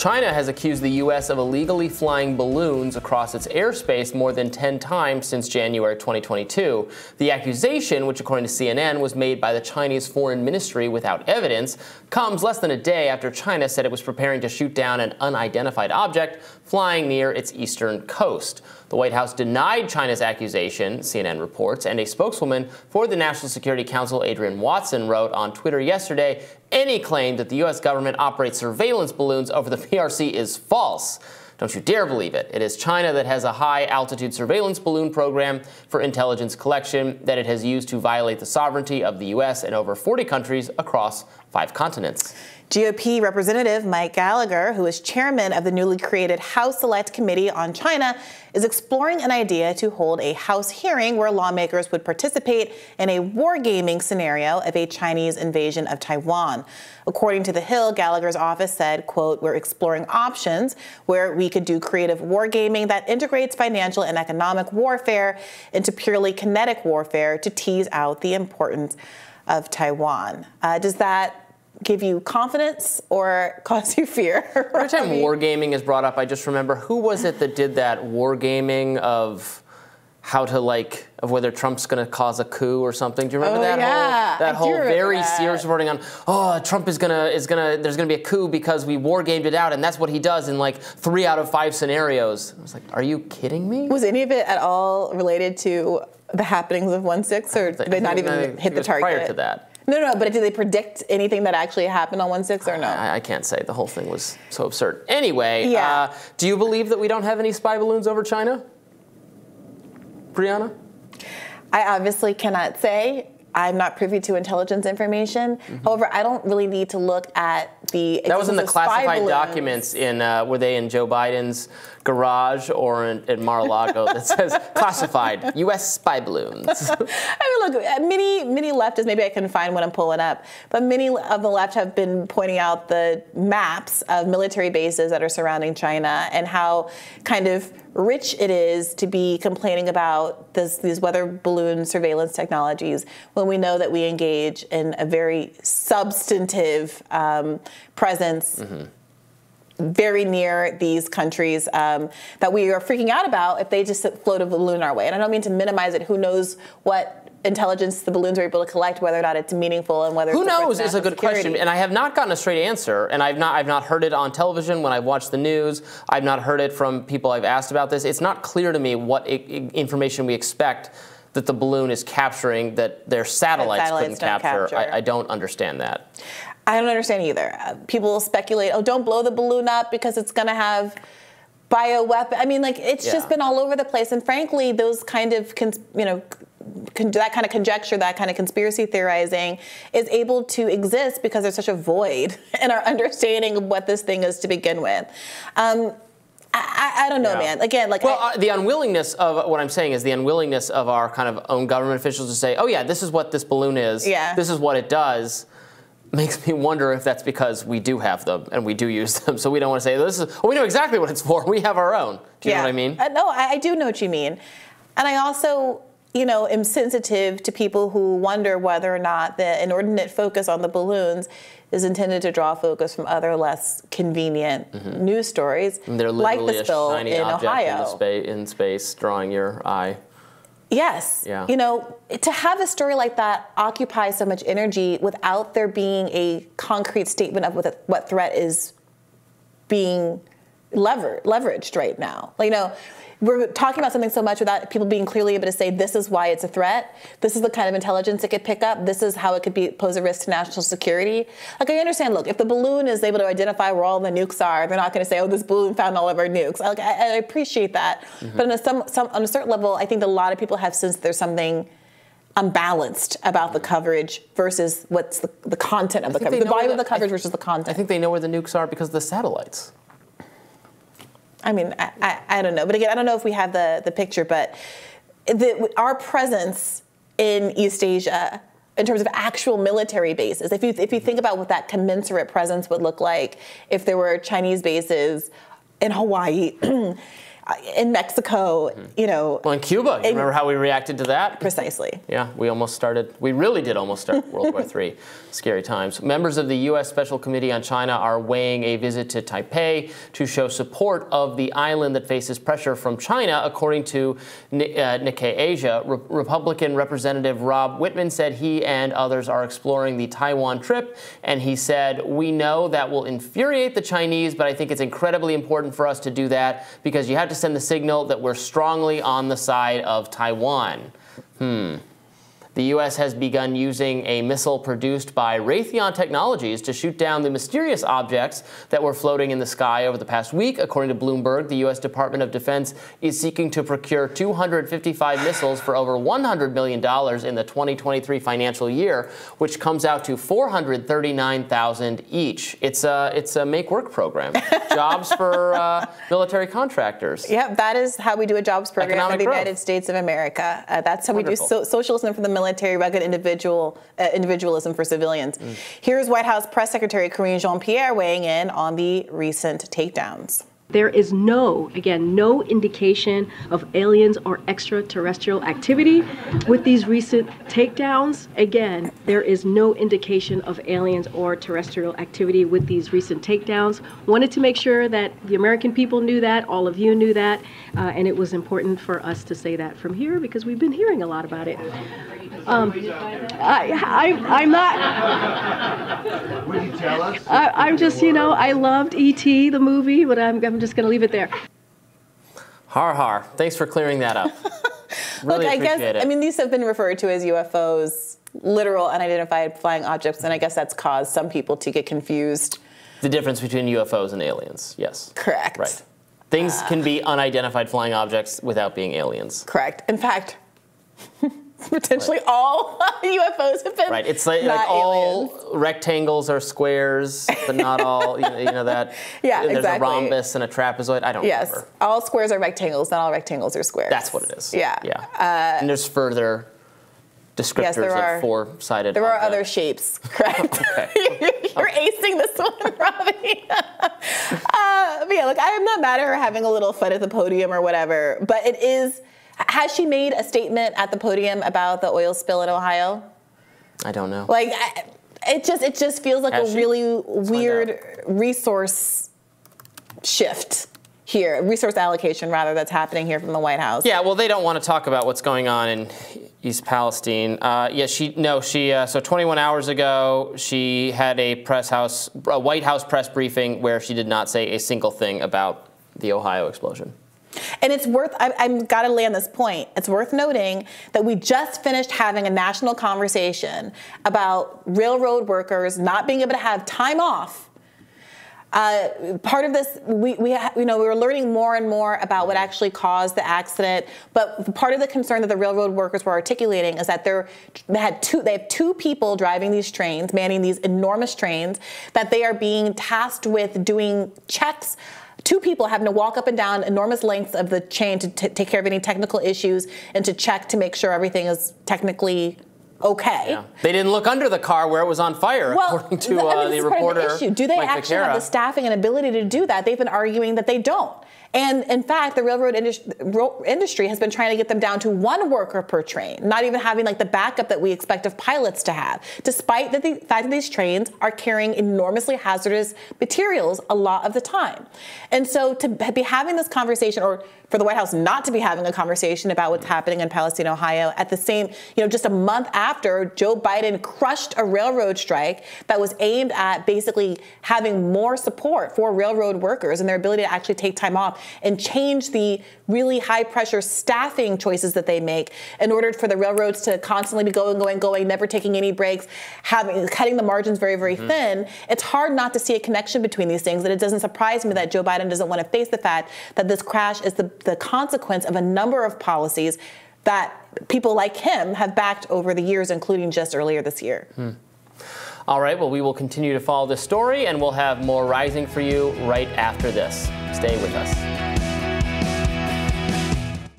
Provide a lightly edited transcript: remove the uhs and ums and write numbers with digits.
China has accused the U.S. of illegally flying balloons across its airspace more than 10 times since January 2022. The accusation, which according to CNN was made by the Chinese Foreign Ministry without evidence, comes less than a day after China said it was preparing to shoot down an unidentified object flying near its eastern coast. The White House denied China's accusation, CNN reports, and a spokeswoman for the National Security Council, Adrienne Watson, wrote on Twitter yesterday, "Any claim that the U.S. government operates surveillance balloons over the PRC is false. Don't you dare believe it. It is China that has a high-altitude surveillance balloon program for intelligence collection that it has used to violate the sovereignty of the U.S. and over 40 countries across 5 continents." GOP Representative Mike Gallagher, who is chairman of the newly created House Select Committee on China, is exploring an idea to hold a House hearing where lawmakers would participate in a wargaming scenario of a Chinese invasion of Taiwan. According to The Hill, Gallagher's office said, quote, "We're exploring options where we could do creative wargaming that integrates financial and economic warfare into purely kinetic warfare to tease out the importance of Taiwan." Does that give you confidence or cause you fear? Every time wargaming is brought up, I just remember, who was it that did that wargaming of how to, like, of whether Trump's going to cause a coup or something? Do you remember that whole very serious reporting on, oh, Trump there's going to be a coup because we wargamed it out, and that's what he does in like 3 out of 5 scenarios. I was like, are you kidding me? Was any of it at all related to the happenings of 1/6, or did they not even hit the target? Prior to that. No, but did they predict anything that actually happened on 1/6 or no? I can't say. The whole thing was so absurd. Anyway, yeah. Do you believe that we don't have any spy balloons over China? Briahna? I obviously cannot say. I'm not privy to intelligence information. However, I don't really need to look at the... That was in the classified documents in, were they in Joe Biden's garage or in Mar-a-Lago that says classified U.S. spy balloons? I mean, look, many leftists, maybe I can find what I'm pulling up, but many of the left have been pointing out the maps of military bases that are surrounding China and how kind of rich it is to be complaining about these weather balloon surveillance technologies when we know that we engage in a very substantive presence very near these countries that we are freaking out about if they just float a balloon our way. And I don't mean to minimize it. Who knows what intelligence the balloons are able to collect, whether or not it's meaningful, and whether who it's knows is a good question, and I have not gotten a straight answer, and I've not heard it on television when I've watched the news. I've not heard it from people I've asked about this. It's not clear to me what information we expect that the balloon is capturing that their satellites couldn't capture. I don't understand that. I don't understand either. People speculate, oh, don't blow the balloon up because it's going to have bioweapon. I mean, like, it's just been all over the place, and frankly, those kind of that kind of conjecture, that kind of conspiracy theorizing is able to exist because there's such a void in our understanding of what this thing is to begin with. I don't know, man. Again, like, the unwillingness of what I'm saying is the unwillingness of our kind of own government officials to say, oh yeah, this is what this balloon is. Yeah. This is what it does. Makes me wonder if that's because we do have them and we do use them, so we don't want to say this is. Well, we know exactly what it's for. We have our own. Do you know what I mean? No, I do know what you mean, and I also, am sensitive to people who wonder whether or not the inordinate focus on the balloons is intended to draw focus from other less convenient news stories, and they're literally like the spill in Ohio. In space, drawing your eye. Yes. Yeah. To have a story like that occupy so much energy without there being a concrete statement of what threat is being leveraged right now. We're talking about something so much without people being clearly able to say, this is why it's a threat. This is the kind of intelligence it could pick up. This is how it could pose a risk to national security. Like, I understand, look, if the balloon is able to identify where all the nukes are, they're not going to say, oh, this balloon found all of our nukes. Like, I appreciate that. But on a certain level, I think that a lot of people have sensed there's something unbalanced about the coverage versus what's the content of the coverage. The volume of the coverage versus the content. I think they know where the nukes are because of the satellites. I mean, I don't know. But again, I don't know if we have the picture, but our presence in East Asia in terms of actual military bases, if you think about what that commensurate presence would look like if there were Chinese bases in Hawaii, in Mexico, you know. Well, in Cuba, you remember how we reacted to that? Precisely. Yeah, we really did almost start World War III. Scary times. Members of the U.S. Special Committee on China are weighing a visit to Taipei to show support of the island that faces pressure from China, according to Nikkei Asia. Republican Representative Rob Whitman said he and others are exploring the Taiwan trip, and he said, "We know that will infuriate the Chinese, but I think it's incredibly important for us to do that because you have to send the signal that we're strongly on the side of Taiwan." The U.S. has begun using a missile produced by Raytheon Technologies to shoot down the mysterious objects that were floating in the sky over the past week. According to Bloomberg, the U.S. Department of Defense is seeking to procure 255 missiles for over $100 million in the 2023 financial year, which comes out to $439,000 each. It's a make-work program. Jobs for military contractors. Yep, that is how we do a jobs program Economic in the growth. United States of America. That's how Wonderful. we do socialism for the military, rugged individualism for civilians. Here's White House Press Secretary Karine Jean-Pierre weighing in on the recent takedowns. There is no indication of aliens or extraterrestrial activity with these recent takedowns. Again, there is no indication of aliens or terrestrial activity with these recent takedowns. Wanted to make sure that the American people knew that, all of you knew that, and it was important for us to say that from here because we've been hearing a lot about it. I'm not. Would you tell us? I'm just, I loved E.T., the movie, but I'm just going to leave it there. Har har. Thanks for clearing that up. Really Look, appreciate it. I mean, these have been referred to as UFOs, literal unidentified flying objects, and I guess that's caused some people to get confused. The difference between UFOs and aliens, yes. Correct. Right. Things can be unidentified flying objects without being aliens. Correct. In fact, potentially all UFOs have been right. It's like all rectangles are squares, but not all. You know that. Yeah, There's exactly. a rhombus and a trapezoid. I don't remember. All squares are rectangles. Not all rectangles are squares. That's what it is. Yeah. Yeah. And there's further descriptors of four-sided. There are other shapes. Correct. You're acing this one, Robby. But yeah, look, I am not mad at her having a little fun at the podium or whatever, but it is. Has she made a statement at the podium about the oil spill in Ohio? I don't know. Like, it just feels like a really weird resource shift here, resource allocation rather, that's happening here from the White House. Yeah, well, they don't want to talk about what's going on in East Palestine. So 21 hours ago, she had a White House press briefing where she did not say a single thing about the Ohio explosion. And it's worth, I've got to land this point, it's worth noting that we just finished having a national conversation about railroad workers not being able to have time off. Part of this, we were learning more and more about what actually caused the accident. But part of the concern that the railroad workers were articulating is that they have two people driving these trains, manning these enormous trains, that they are being tasked with doing checks. Two people having to walk up and down enormous lengths of the chain to take care of any technical issues and to check to make sure everything is technically okay. Yeah. They didn't look under the car where it was on fire, according to the reporter. Part of the issue. Do they actually have the staffing and ability to do that? They've been arguing that they don't. And in fact, the railroad industry has been trying to get them down to one worker per train, not even having like the backup that we expect of pilots to have, despite the fact that these trains are carrying enormously hazardous materials a lot of the time. And so to be having this conversation, or for the White House not to be having a conversation about what's happening in Palestine, Ohio, at the same, just a month after Joe Biden crushed a railroad strike that was aimed at basically having more support for railroad workers and their ability to actually take time off and change the really high pressure staffing choices that they make in order for the railroads to constantly be going, never taking any breaks, cutting the margins very, very thin. It's hard not to see a connection between these things, and it doesn't surprise me that Joe Biden doesn't want to face the fact that this crash is the consequence of a number of policies that people like him have backed over the years, including just earlier this year. All right, well, we will continue to follow this story, and we'll have more Rising for you right after this. Stay with us.